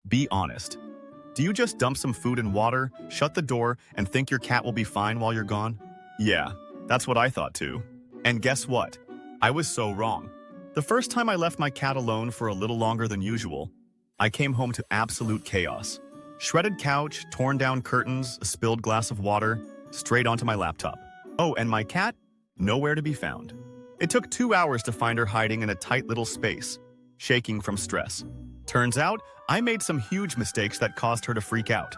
Be honest. Do you just dump some food and water, shut the door, and think your cat will be fine while you're gone? Yeah, that's what I thought too. And guess what? I was so wrong. The first time I left my cat alone for a little longer than usual, I came home to absolute chaos. Shredded couch, torn down curtains, a spilled glass of water, straight onto my laptop. Oh, and my cat? Nowhere to be found. It took 2 hours to find her hiding in a tight little space, shaking from stress. Turns out, I made some huge mistakes that caused her to freak out.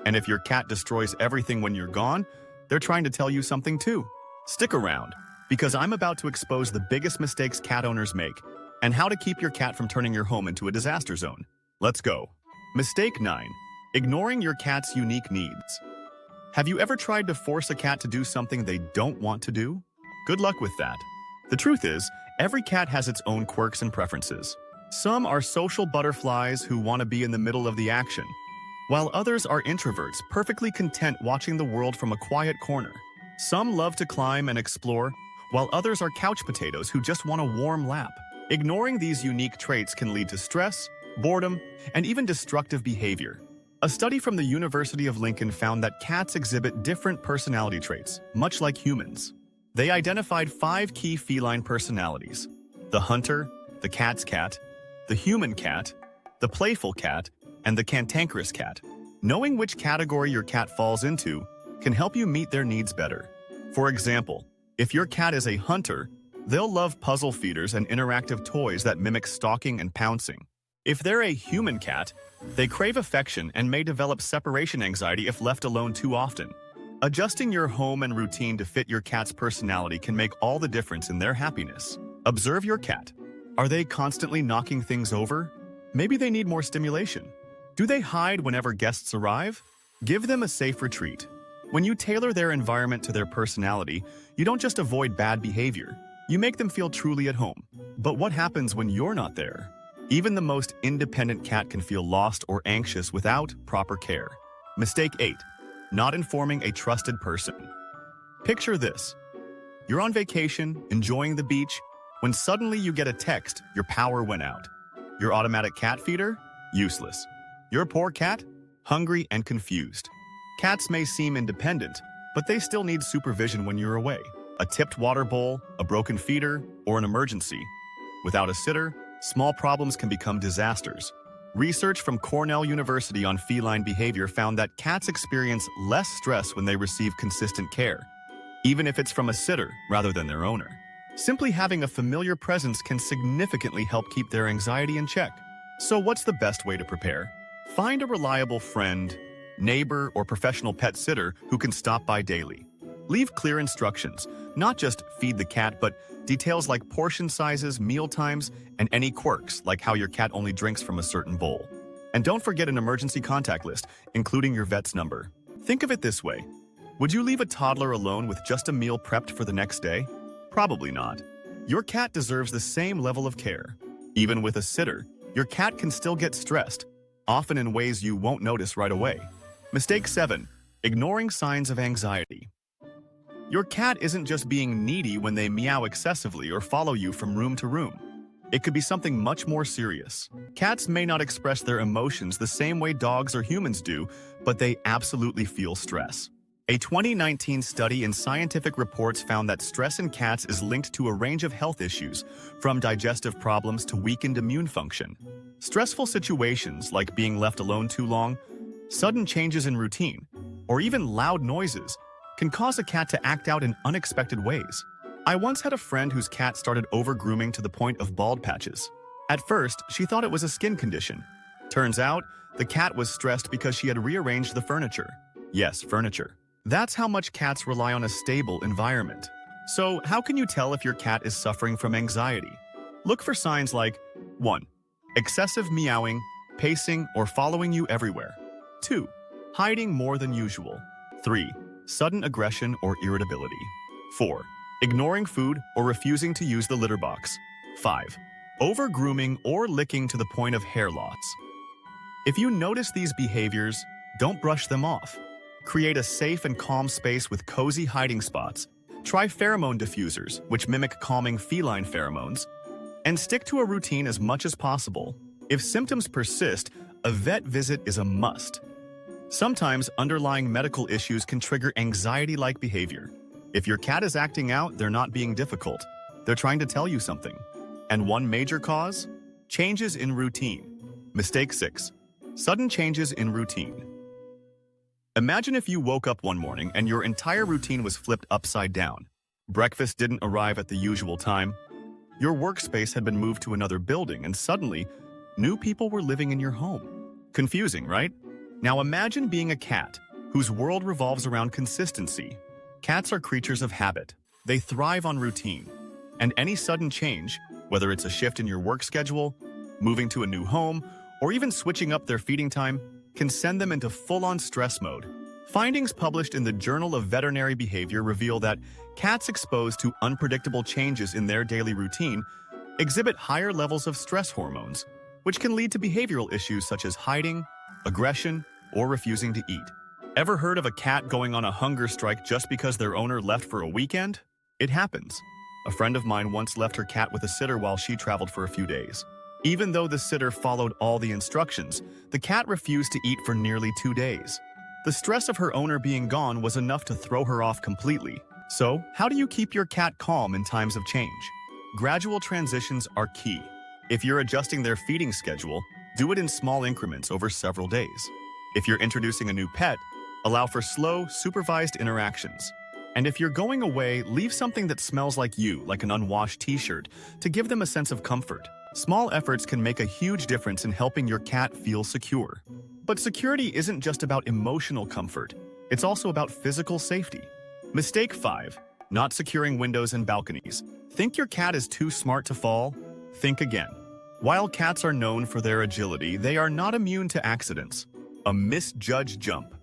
And if your cat destroys everything when you're gone, they're trying to tell you something too. Stick around, because I'm about to expose the biggest mistakes cat owners make and how to keep your cat from turning your home into a disaster zone. Let's go. Mistake 9. Ignoring your cat's unique needs. Have you ever tried to force a cat to do something they don't want to do? Good luck with that. The truth is, every cat has its own quirks and preferences. Some are social butterflies who want to be in the middle of the action, while others are introverts perfectly content watching the world from a quiet corner. Some love to climb and explore, while others are couch potatoes who just want a warm lap. Ignoring these unique traits can lead to stress, boredom, and even destructive behavior. A study from the University of Lincoln found that cats exhibit different personality traits, much like humans. They identified 5 key feline personalities: the hunter, the cat's cat, the human cat, the playful cat, and the cantankerous cat. Knowing which category your cat falls into can help you meet their needs better. For example, if your cat is a hunter, they'll love puzzle feeders and interactive toys that mimic stalking and pouncing. If they're a human cat, they crave affection and may develop separation anxiety if left alone too often. Adjusting your home and routine to fit your cat's personality can make all the difference in their happiness. Observe your cat. Are they constantly knocking things over? Maybe they need more stimulation. Do they hide whenever guests arrive? Give them a safe retreat. When you tailor their environment to their personality, you don't just avoid bad behavior. You make them feel truly at home. But what happens when you're not there? Even the most independent cat can feel lost or anxious without proper care. Mistake 8. Not informing a trusted person. Picture this. You're on vacation, enjoying the beach, when suddenly you get a text, your power went out. Your automatic cat feeder? Useless. Your poor cat? Hungry and confused. Cats may seem independent, but they still need supervision when you're away. A tipped water bowl, a broken feeder, or an emergency. Without a sitter, small problems can become disasters. Research from Cornell University on feline behavior found that cats experience less stress when they receive consistent care, even if it's from a sitter rather than their owner. Simply having a familiar presence can significantly help keep their anxiety in check. So what's the best way to prepare? Find a reliable friend, neighbor, or professional pet sitter who can stop by daily. Leave clear instructions, not just feed the cat, but details like portion sizes, meal times, and any quirks like how your cat only drinks from a certain bowl. And don't forget an emergency contact list, including your vet's number. Think of it this way. Would you leave a toddler alone with just a meal prepped for the next day? Probably not. Your cat deserves the same level of care. Even with a sitter, your cat can still get stressed, often in ways you won't notice right away. Mistake 7. Ignoring signs of anxiety. Your cat isn't just being needy when they meow excessively or follow you from room to room. It could be something much more serious. Cats may not express their emotions the same way dogs or humans do, but they absolutely feel stress. A 2019 study in Scientific Reports found that stress in cats is linked to a range of health issues, from digestive problems to weakened immune function. Stressful situations like being left alone too long, sudden changes in routine, or even loud noises can cause a cat to act out in unexpected ways. I once had a friend whose cat started over-grooming to the point of bald patches. At first, she thought it was a skin condition. Turns out, the cat was stressed because she had rearranged the furniture. Yes, furniture. That's how much cats rely on a stable environment. So, how can you tell if your cat is suffering from anxiety? Look for signs like 1. Excessive meowing, pacing, or following you everywhere. 2. Hiding more than usual. 3. Sudden aggression or irritability. 4. Ignoring food or refusing to use the litter box. 5. Over-grooming or licking to the point of hair loss. If you notice these behaviors, don't brush them off. Create a safe and calm space with cozy hiding spots. Try pheromone diffusers, which mimic calming feline pheromones. And stick to a routine as much as possible. If symptoms persist, a vet visit is a must. Sometimes underlying medical issues can trigger anxiety-like behavior. If your cat is acting out, they're not being difficult. They're trying to tell you something. And one major cause? Changes in routine. Mistake 6. Sudden changes in routine. Imagine if you woke up one morning and your entire routine was flipped upside down. Breakfast didn't arrive at the usual time. Your workspace had been moved to another building, and suddenly, new people were living in your home. Confusing, right? Now imagine being a cat whose world revolves around consistency. Cats are creatures of habit. They thrive on routine. And any sudden change, whether it's a shift in your work schedule, moving to a new home, or even switching up their feeding time, can send them into full-on stress mode. Findings published in the Journal of Veterinary Behavior reveal that cats exposed to unpredictable changes in their daily routine exhibit higher levels of stress hormones, which can lead to behavioral issues such as hiding, aggression, or refusing to eat. Ever heard of a cat going on a hunger strike just because their owner left for a weekend? It happens. A friend of mine once left her cat with a sitter while she traveled for a few days. Even though the sitter followed all the instructions, the cat refused to eat for nearly 2 days. The stress of her owner being gone was enough to throw her off completely. So, how do you keep your cat calm in times of change? Gradual transitions are key. If you're adjusting their feeding schedule, do it in small increments over several days. If you're introducing a new pet, allow for slow, supervised interactions. And if you're going away, leave something that smells like you, like an unwashed t-shirt, to give them a sense of comfort. Small efforts can make a huge difference in helping your cat feel secure. But security isn't just about emotional comfort. It's also about physical safety. Mistake 5. Not securing windows and balconies. Think your cat is too smart to fall? Think again. While cats are known for their agility, they are not immune to accidents. A misjudged jump,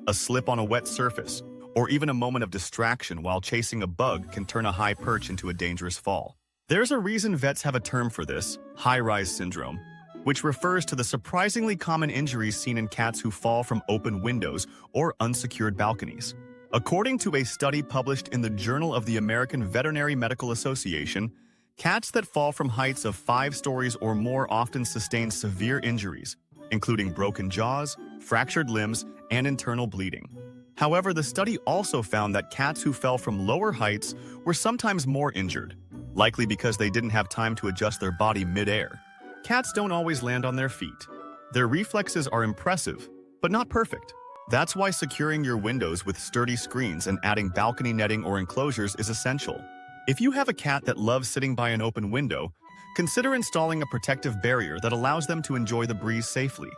a slip on a wet surface, or even a moment of distraction while chasing a bug can turn a high perch into a dangerous fall. There's a reason vets have a term for this, high-rise syndrome, which refers to the surprisingly common injuries seen in cats who fall from open windows or unsecured balconies. According to a study published in the Journal of the American Veterinary Medical Association, cats that fall from heights of 5 stories or more often sustain severe injuries, including broken jaws, fractured limbs, and internal bleeding. However, the study also found that cats who fell from lower heights were sometimes more injured, likely because they didn't have time to adjust their body mid-air. Cats don't always land on their feet. Their reflexes are impressive, but not perfect. That's why securing your windows with sturdy screens and adding balcony netting or enclosures is essential. If you have a cat that loves sitting by an open window, consider installing a protective barrier that allows them to enjoy the breeze safely.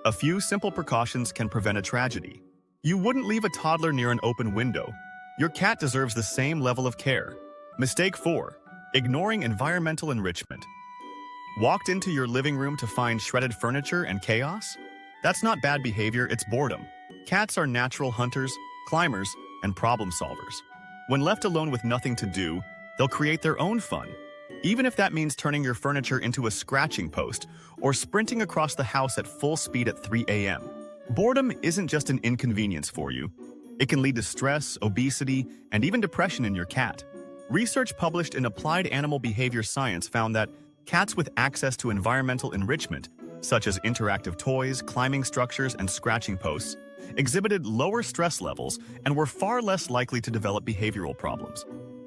A few simple precautions can prevent a tragedy. You wouldn't leave a toddler near an open window. Your cat deserves the same level of care. Mistake 4. Ignoring environmental enrichment. Walked into your living room to find shredded furniture and chaos? That's not bad behavior, it's boredom. Cats are natural hunters, climbers, and problem solvers. When left alone with nothing to do, they'll create their own fun, even if that means turning your furniture into a scratching post or sprinting across the house at full speed at 3 a.m. Boredom isn't just an inconvenience for you. It can lead to stress, obesity, and even depression in your cat. Research published in Applied Animal Behavior Science found that cats with access to environmental enrichment, such as interactive toys, climbing structures, and scratching posts, exhibited lower stress levels and were far less likely to develop behavioral problems.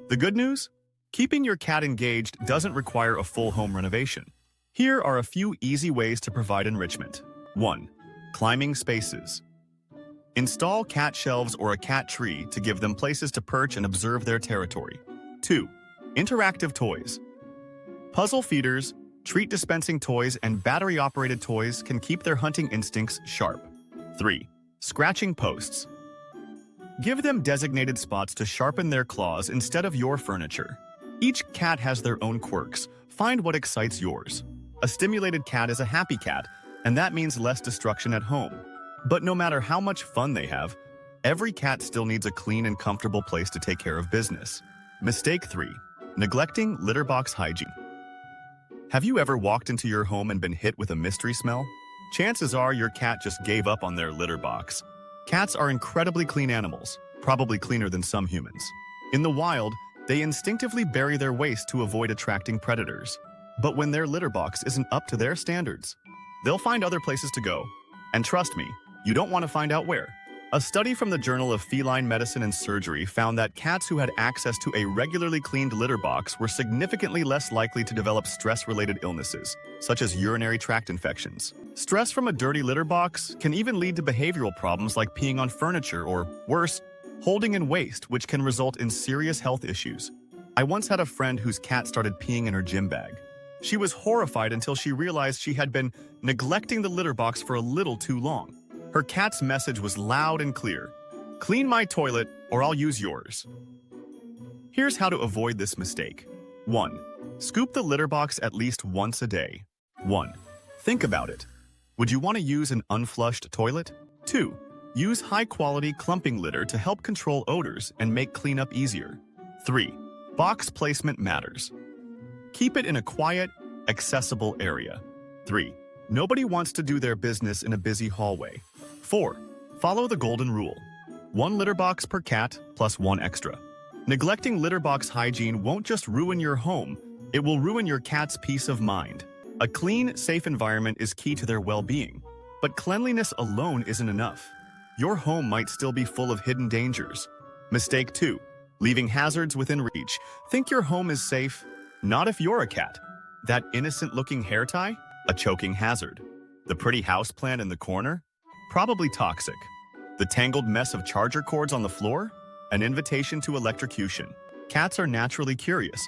The good news? Keeping your cat engaged doesn't require a full home renovation. Here are a few easy ways to provide enrichment. 1. Climbing spaces. Install cat shelves or a cat tree to give them places to perch and observe their territory. 2. Interactive toys. Puzzle feeders, treat dispensing toys, and battery-operated toys can keep their hunting instincts sharp. 3. Scratching posts. Give them designated spots to sharpen their claws instead of your furniture. Each cat has their own quirks. Find what excites yours. A stimulated cat is a happy cat, and that means less destruction at home. But no matter how much fun they have, every cat still needs a clean and comfortable place to take care of business. Mistake 3. Neglecting litter box hygiene. Have you ever walked into your home and been hit with a mystery smell? Chances are your cat just gave up on their litter box. Cats are incredibly clean animals, probably cleaner than some humans. In the wild, they instinctively bury their waste to avoid attracting predators. But when their litter box isn't up to their standards, they'll find other places to go. And trust me, you don't want to find out where. A study from the Journal of Feline Medicine and Surgery found that cats who had access to a regularly cleaned litter box were significantly less likely to develop stress-related illnesses, such as urinary tract infections. Stress from a dirty litter box can even lead to behavioral problems like peeing on furniture or, worse, holding in waste, which can result in serious health issues. I once had a friend whose cat started peeing in her gym bag. She was horrified until she realized she had been neglecting the litter box for a little too long. Her cat's message was loud and clear: "Clean my toilet or I'll use yours." Here's how to avoid this mistake. 1. Scoop the litter box at least once a day. 1. Think about it. Would you want to use an unflushed toilet? 2. Use high-quality clumping litter to help control odors and make cleanup easier. 3. Box placement matters. Keep it in a quiet, accessible area. 3. Nobody wants to do their business in a busy hallway. 4. Follow the golden rule. 1 litter box per cat plus 1 extra. Neglecting litter box hygiene won't just ruin your home, it will ruin your cat's peace of mind. A clean, safe environment is key to their well-being. But cleanliness alone isn't enough. Your home might still be full of hidden dangers. Mistake 2. Leaving hazards within reach. Think your home is safe? Not if you're a cat. That innocent-looking hair tie? A choking hazard. The pretty houseplant in the corner? Probably toxic. The tangled mess of charger cords on the floor? An invitation to electrocution. Cats are naturally curious.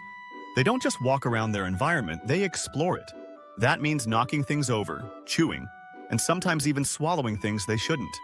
They don't just walk around their environment, they explore it. That means knocking things over, chewing, and sometimes even swallowing things they shouldn't.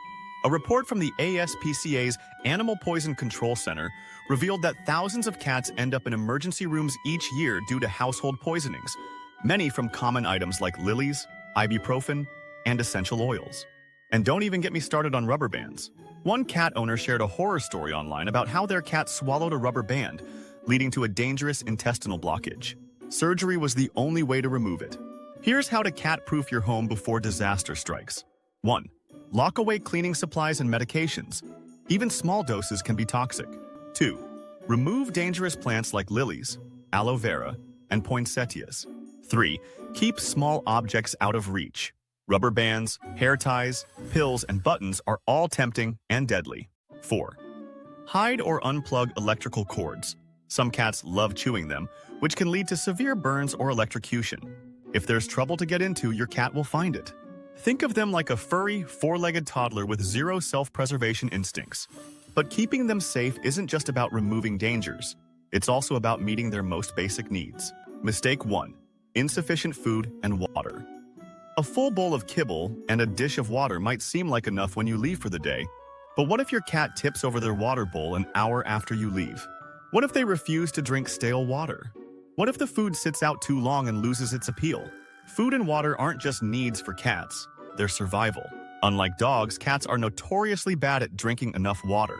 A report from the ASPCA's Animal Poison Control Center revealed that thousands of cats end up in emergency rooms each year due to household poisonings, many from common items like lilies, ibuprofen, and essential oils. And don't even get me started on rubber bands. One cat owner shared a horror story online about how their cat swallowed a rubber band, leading to a dangerous intestinal blockage. Surgery was the only way to remove it. Here's how to cat-proof your home before disaster strikes. 1. Lock away cleaning supplies and medications. Even small doses can be toxic. 2. Remove dangerous plants like lilies, aloe vera, and poinsettias. 3. Keep small objects out of reach. Rubber bands, hair ties, pills, and buttons are all tempting and deadly. 4. Hide or unplug electrical cords. Some cats love chewing them, which can lead to severe burns or electrocution. If there's trouble to get into, your cat will find it. Think of them like a furry, four-legged toddler with zero self-preservation instincts. But keeping them safe isn't just about removing dangers. It's also about meeting their most basic needs. Mistake 1. Insufficient food and water. A full bowl of kibble and a dish of water might seem like enough when you leave for the day. But what if your cat tips over their water bowl an hour after you leave? What if they refuse to drink stale water? What if the food sits out too long and loses its appeal? Food and water aren't just needs for cats, they're survival. Unlike dogs, cats are notoriously bad at drinking enough water.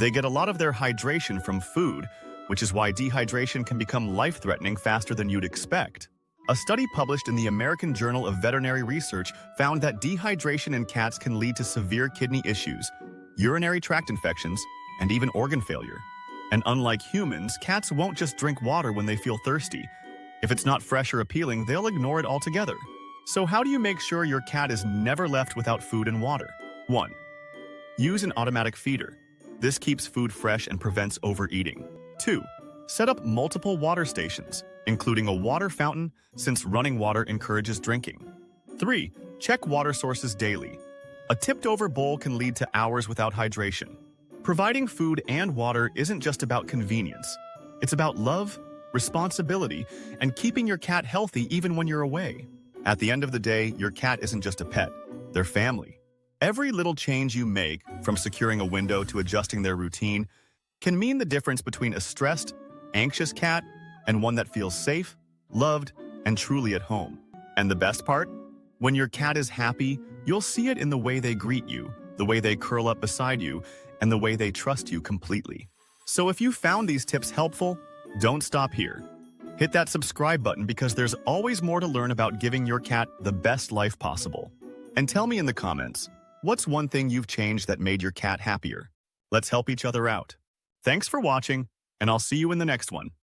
They get a lot of their hydration from food, which is why dehydration can become life-threatening faster than you'd expect. A study published in the American Journal of Veterinary Research found that dehydration in cats can lead to severe kidney issues, urinary tract infections, and even organ failure. And unlike humans, cats won't just drink water when they feel thirsty. If it's not fresh or appealing, they'll ignore it altogether. So how do you make sure your cat is never left without food and water? 1. Use an automatic feeder. This keeps food fresh and prevents overeating. 2. Set up multiple water stations, including a water fountain, since running water encourages drinking. 3. Check water sources daily. A tipped-over bowl can lead to hours without hydration. Providing food and water isn't just about convenience. It's about love, responsibility, and keeping your cat healthy even when you're away. At the end of the day, your cat isn't just a pet, they're family. Every little change you make, from securing a window to adjusting their routine, can mean the difference between a stressed, anxious cat and one that feels safe, loved, and truly at home. And the best part? When your cat is happy, you'll see it in the way they greet you, the way they curl up beside you, and the way they trust you completely. So if you found these tips helpful, don't stop here. Hit that subscribe button because there's always more to learn about giving your cat the best life possible. And tell me in the comments, what's one thing you've changed that made your cat happier? Let's help each other out. Thanks for watching, and I'll see you in the next one.